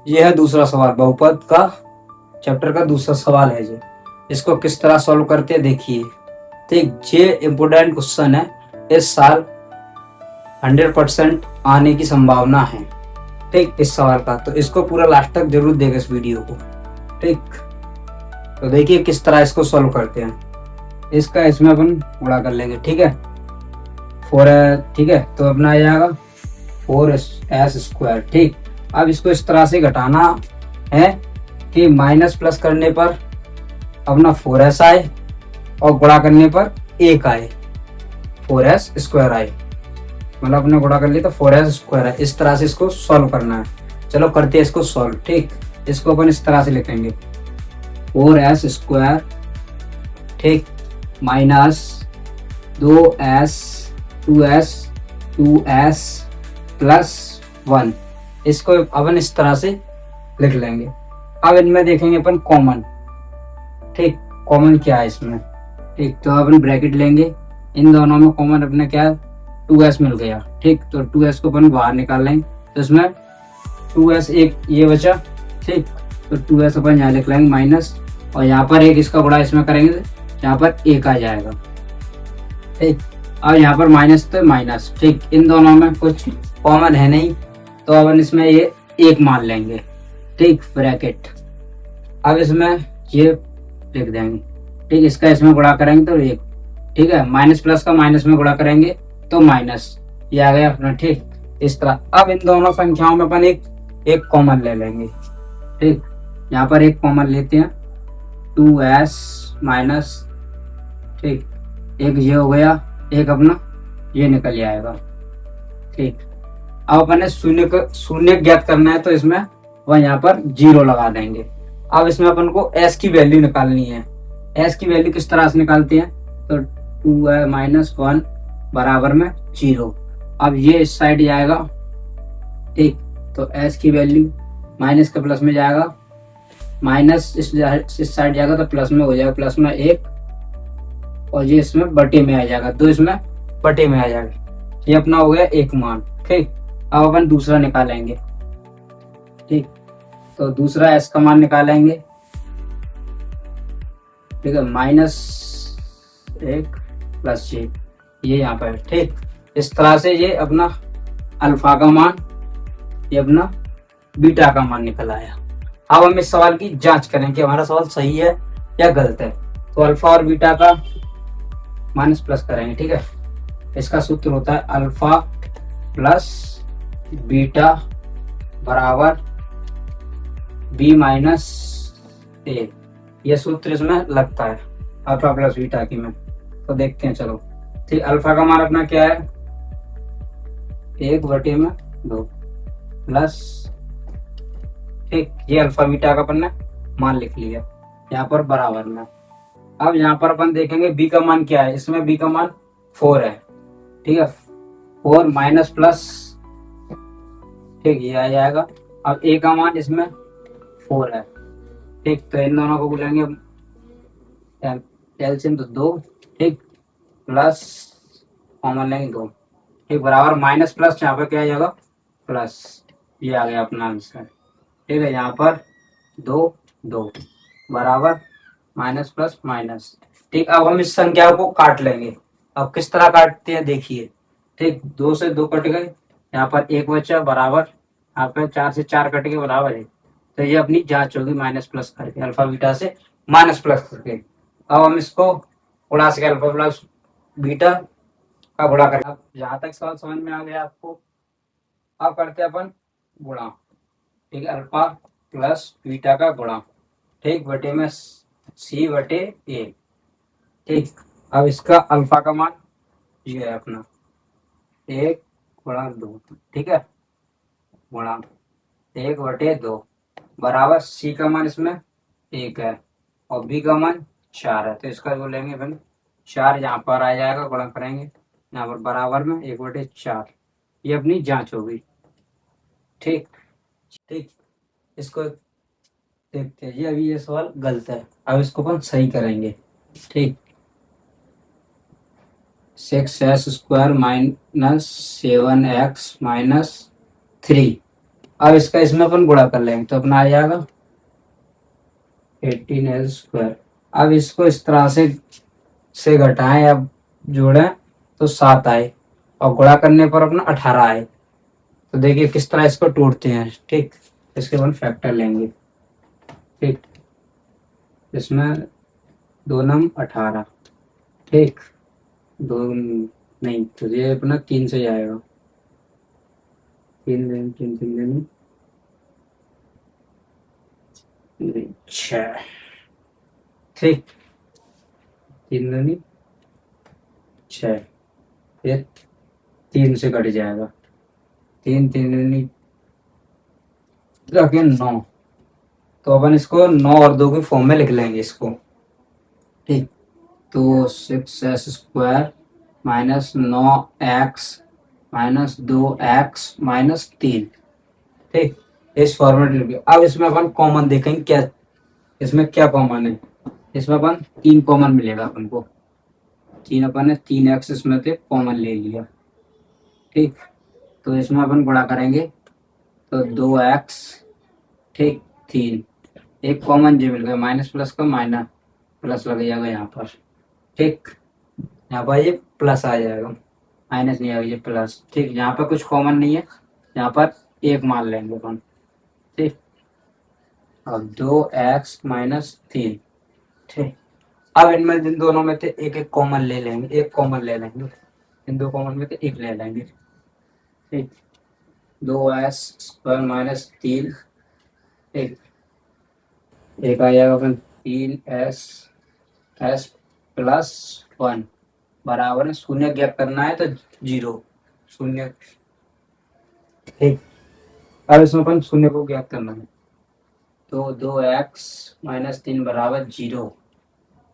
ये है दूसरा सवाल, बहुपद का चैप्टर का दूसरा सवाल है ये। इसको किस तरह सॉल्व करते हैं देखिए। ठीक, ये इम्पोर्टेंट क्वेश्चन है, इस साल 100% आने की संभावना है। ठीक, इस सवाल का तो इसको पूरा लास्ट तक जरूर देगा इस वीडियो को। ठीक, तो देखिए किस तरह इसको सॉल्व करते हैं। इसका इसमें अपन गुणा कर लेंगे। ठीक है, 4 ठीक है, तो अपना आ जाएगा 4s²। ठीक, अब इसको इस तरह से घटाना है कि माइनस प्लस करने पर अपना 4s आए और गुणा करने पर 1 आए, 4s² आए। मतलब अपने गुणा कर लिया तो 4s² है। इस तरह से इसको सॉल्व करना है। चलो करते हैं इसको सॉल्व। ठीक, इसको अपन इस तरह से लिखेंगे 4s², ठीक, minus 2s 2s 2s plus 1। इसको अपन इस तरह से लिख लेंगे। अब इनमें देखेंगे अपन कॉमन। ठीक, कॉमन क्या है इसमें। ठीक, तो अपन ब्रैकेट लेंगे, इन दोनों में कॉमन अपने क्या है 2s मिल गया। ठीक, तो 2s को अपन बाहर निकाल लेंगे तो इसमें 2s एक ये बचा। ठीक, तो 2s अपन यहाँ लिख लेंगे माइनस, और यहाँ पर एक इसका गुणा इसमें करेंगे तो यहाँ पर 1 आ जाएगा। ठीक, अब यहाँ पर माइनस तो माइनस। ठीक, इन दोनों में कुछ कॉमन है नहीं तो अपन इसमें ये 1 मान लेंगे। ठीक, ब्रैकेट। अब इसमें ये लिख देंगे। ठीक, इसका इसमें गुणा करेंगे तो 1। ठीक है, माइनस प्लस का माइनस में गुणा करेंगे तो माइनस, ये आ गया अपना। ठीक, इस तरह अब इन दोनों संख्याओं में अपन एक कॉमन ले लेंगे। ठीक, यहाँ पर एक कॉमन लेते हैं 2s माइनस। ठीक, एक ये हो गया, एक अपना ये निकल जाएगा। ठीक, अब अपन शून्य ज्ञात करना है तो इसमें वह यहाँ पर 0 लगा देंगे। अब इसमें अपन को s की वैल्यू निकालनी है। s की वैल्यू किस तरह से निकालते हैं तो 2 माइनस 1 बराबर में 0। अब ये इस साइड जाएगा। ठीक, तो s की वैल्यू माइनस का प्लस में जाएगा, माइनस इस साइड जाएगा तो प्लस में हो जाएगा, प्लस में 1, और ये इसमें बटे में आ जाएगा, 2 इसमें बटे में आ जाएगा। ये अपना हो गया 1 मान। ठीक, अब अपन दूसरा निकालेंगे। ठीक, तो दूसरा s का मान निकालेंगे। ठीक है, -1 प्लस ये यहाँ पर। ठीक, इस तरह से ये अपना अल्फा का मान, ये अपना बीटा का मान निकल आया। अब हम इस सवाल की जांच करें कि हमारा सवाल सही है या गलत है। तो अल्फा और बीटा का माइनस प्लस करेंगे। ठीक है, इसका सूत्र होता है अल्फा प्लस बीटा बराबर b माइनस ए। यह सूत्र इसमें लगता है अल्फा प्लस बीटा की में। तो देखते हैं चलो। ठीक, अल्फा का मान अपना क्या है 1/2 प्लस। ठीक, ये अल्फा बीटा का अपन ने मान लिख लिया यहाँ पर बराबर में। अब यहाँ पर अपन देखेंगे b का मान क्या है। इसमें b का मान 4 है। ठीक है, 4 माइनस प्लस। ठीक, ये आ जाएगा। अब a का मान इसमें 4 है। ठीक, तो इन दोनों को बोलेंगे एलसीएम तो 2। ठीक, प्लस कॉमन लेंगे 2। ठीक, बराबर माइनस प्लस यहाँ पर क्या आ जाएगा प्लस। ये आ गया अपना आंसर। ठीक है, यहाँ पर 2 2 बराबर माइनस प्लस माइनस। ठीक, अब हम इस संख्या को काट लेंगे। अब किस तरह काटते हैं देखिए। ठीक, 2 से 2 कट गए, यहाँ पर 1 बचा बराबर, यहाँ पर 4 से 4 कट के बराबर है। तो ये अपनी जांच होगी माइनस प्लस करके, अल्फा बीटा से माइनस प्लस करके। अब हम इसको उड़ा सके अल्फा प्लस बीटा का गुणा करें। अब जहां तक सवाल समझ में आ गया आपको, अब करते हैं अपन गुणा। ठीक, अल्फा प्लस बीटा का गुणा। ठीक, बटे में c/a। ठीक, अब इसका अल्फा का मान ये है अपना 1/2। ठीक है, गुणा 1/2 बराबर c का मान इसमें 1 है और b का मान 4 है। तो इसका जो लेंगे अपन 4 यहाँ पर आ जाएगा, गुणा करेंगे यहाँ पर बराबर में 1/4। ये अपनी जांच होगी। ठीक ठीक, इसको देखते हैं। ये अभी ये सवाल गलत है, अब इसको अपन सही करेंगे। ठीक, 6s² - 7x 3। अब इसका इसमें अपन गुणा कर लेंगे तो अपना आ जाएगा 18l²। अब इसको इस तरह से घटाएं या जोड़ें तो 7 आए, और गुणा करने पर अपना 18 आए। तो देखिए किस तरह इसको तोड़ते हैं। ठीक, इसके अपन फैक्टर लेंगे। ठीक, इसमें 2 नम 18। ठीक, दो नहीं तो ये अपना 3 से जाएगा। 6। ठीक, 3 दूनी 6, ये 3 से कट जाएगा। 3 3 दूनी रखें 9। तो अपन इसको 9 और 2 के फॉर्म में लिख लेंगे इसको। ठीक, तो 6s² -9x -2x -3। ठीक, इस फॉर्मेट में लिख। अब इसमें अपन कॉमन देखेंगे क्या, इसमें क्या कॉमन है। इसमें अपन 3 कॉमन मिलेगा अपन को। 3 अपन ने 3x इसमें से कॉमन ले लिया। ठीक, तो इसमें अपन गुणा करेंगे तो 2x। ठीक, 3, एक कॉमन जो मिल गया, माइनस प्लस का माइनस प्लस लग जाएगा यहाँ पर। ठीक, यहाँ पर ये प्लस आ जाएगा, माइनस नहीं आएगा, ये प्लस। ठीक, यहाँ पर कुछ कॉमन नहीं है, यहाँ पर एक मान लेंगे अपन। ठीक, अब 2x -3। ठीक, अब इनमें इन दोनों में से एक एक कॉमन ले लेंगे, एक कॉमन ले लेंगे, इन दो कॉमन में से एक ले लेंगे। ठीक, 2s² -3। एक आ जाएगा अपन 3s+1 बराबर है, शून्य गैप करना है तो 0 शून्य। ठीक, अब इसमें अपन शून्य को गैप करना है तो 2x -3 बराबर 0।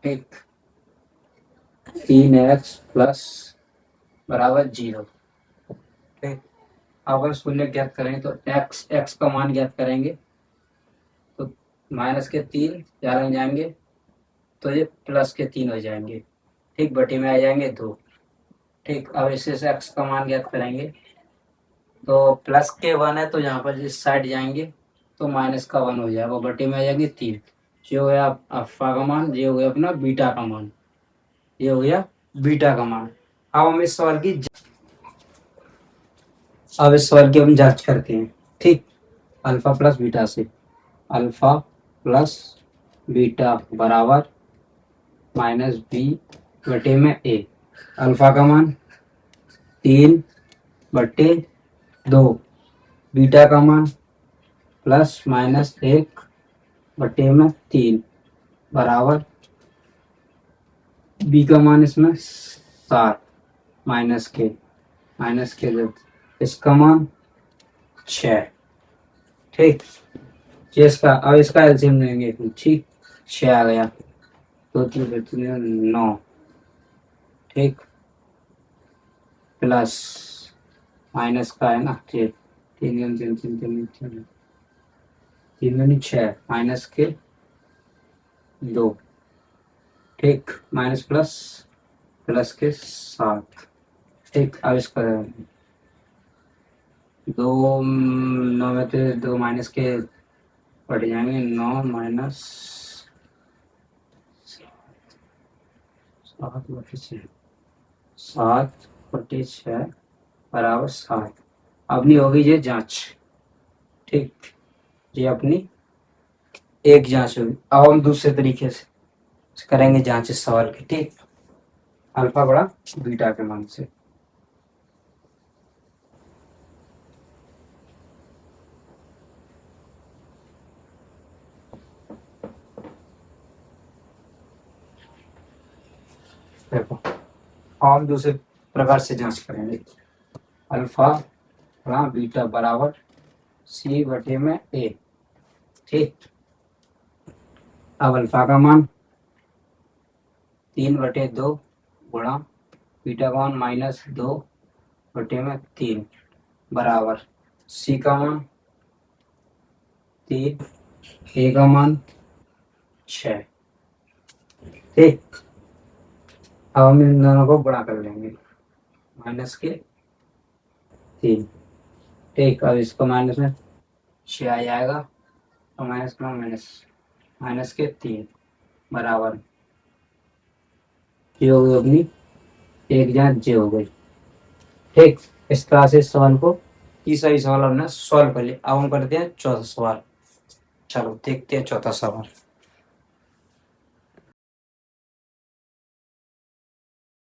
ठीक, 3x+ बराबर 0। ठीक, अगर शून्य ज्ञात करेंगे तो x का मान ज्ञात करेंगे तो -3 जाने जाएंगे तो ये +3 हो जाएंगे। ठीक, बटे में आ जाएंगे 2। ठीक, अब इससे से x का मान ज्ञात करेंगे तो +1 है तो यहाँ पर इस साइड जाएंगे तो -1 हो जाएगा, बटे में आ जाएंगे 3। ये हो गया अल्फा का मान, ये हो गया अपना बीटा का मान, ये हो गया बीटा का मान। अब हम इस सवाल की हम जांच करते हैं। ठीक, अल्फा प्लस बीटा से, अल्फा प्लस बीटा बराबर -b बटे में a। अल्फा का मान 3/2, बीटा का मान +-1 बटे में 3 बराबर b का मान इसमें 7 -के इसका मान 6। ठीक, अब इसका एलसीएम लेंगे। ठीक, 6 आ गया तो 9। ठीक, प्लस माइनस का है ना, 3 3 3 3 3 3 3 6 माइनस के 2। ठीक, माइनस प्लस प्लस के 7। ठीक, अब इसका 2 9 में से 2 माइनस के बढ़ जाएंगे, 9 माइनस 7/6 बराबर 7। अपनी होगी ये जांच। ठीक, ये अपनी एक जांच होगी। अब हम दूसरे तरीके से करेंगे जांच इस सवाल की। ठीक, अल्फा बड़ा बीटा के मान से। देखो, हम दूसरे प्रकार से जांच करेंगे। अल्फा बड़ा बीटा बराबर c बटे में a। ठीक, अब अल्फा का मान 3/2 गुणा बीटा का मान -2/3 बराबर c का मान 3, a का मान 6। ठीक, अब हम इन दोनों को गुणा कर लेंगे -3। ठीक, अब इसको माइनस में 6 आ जाएगा, तो माइनस में माइनस, माइनस के 3 बराबर ये हो गई अपनी एक जहाँ जे हो गई। ठीक, इस तरह से इस सवाल को, तीसरा ही सवाल हमने सॉल्व कर लिया। अब हम करते हैं चौथा सवाल। चलो देखते हैं चौथा सवाल।